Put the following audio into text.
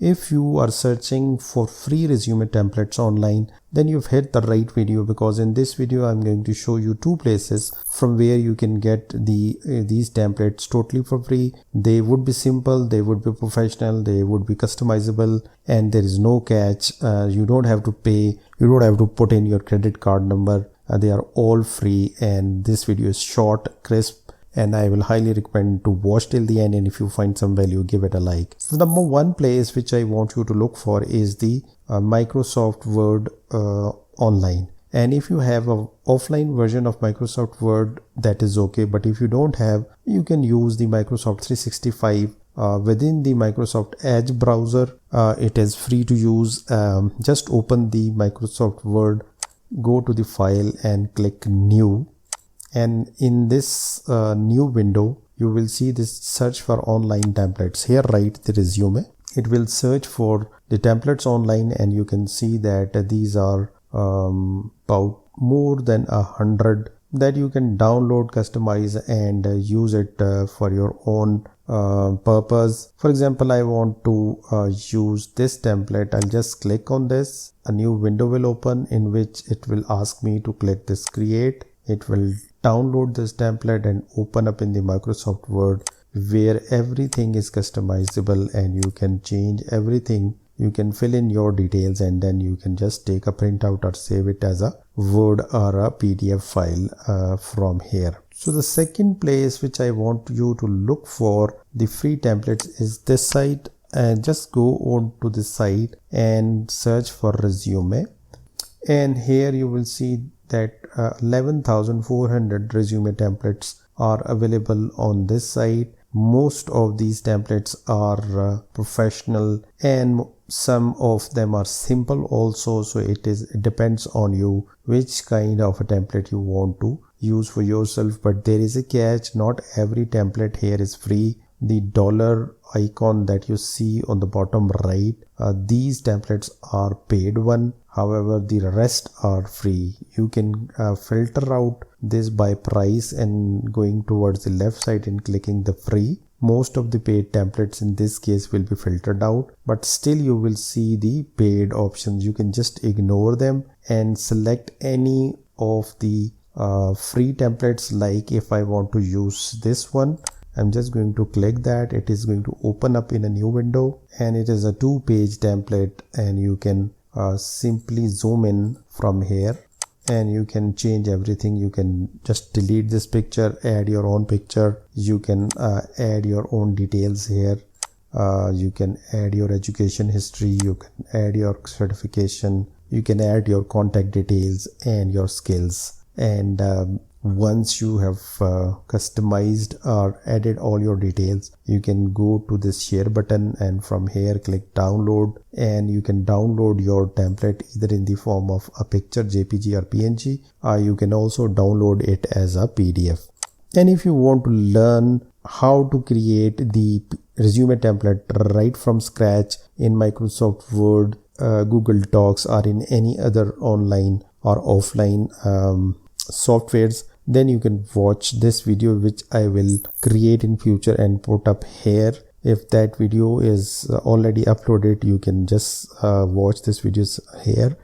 If you are searching for free resume templates online, then you've hit the right video, because in this video I'm going to show you two places from where you can get these templates totally for free. They would be simple, they would be professional, they would be customizable, and there is no catch. You don't have to pay, you don't have to put in your credit card number. They are all free, and this video is short, crisp, and I will highly recommend to watch till the end, and if you find some value, give it a like. So number one place which I want you to look for is the Microsoft Word online. And if you have an offline version of Microsoft Word, that is okay, but if you don't have, you can use the Microsoft 365 within the Microsoft Edge browser. It is free to use. Just open the Microsoft Word, go to the file and click new. And in this new window, you will see this search for online templates. Here write the resume. It will search for the templates online, and you can see that these are about more than 100 that you can download, customize, and use it for your own purpose. For example, I want to use this template. I'll just click on this. A new window will open in which it will ask me to click this create. It will download this template and open up in the Microsoft Word, where everything is customizable and you can change everything. You can fill in your details, and then you can just take a printout or save it as a Word or a PDF file from here. So the second place which I want you to look for the free templates is this site, and just go on to this site and search for resume. And here you will see that 11,400 resume templates are available on this site. Most of these templates are professional, and some of them are simple also. So it depends on you which kind of a template you want to use for yourself. But there is a catch, not every template here is free. The dollar icon that you see on the bottom right, these templates are paid one. However, the rest are free. You can filter out this by price and going towards the left side and clicking the free. Most of the paid templates in this case will be filtered out, but still you will see the paid options. You can just ignore them and select any of the free templates. Like if I want to use this one, I'm just going to click that. It is going to open up in a new window, and it is a 2-page template, and you can simply zoom in from here and you can change everything. You can just delete this picture, add your own picture. You can add your own details here. You can add your education history. You can add your certification. You can add your contact details and your skills. And once you have customized or added all your details, you can go to this share button, and from here click download, and you can download your template either in the form of a picture, JPG or PNG, or you can also download it as a PDF. And if you want to learn how to create the resume template right from scratch in Microsoft Word, Google Docs, or in any other online or offline softwares, then you can watch this video, which I will create in future and put up here. If that video is already uploaded, you can just watch this videos here.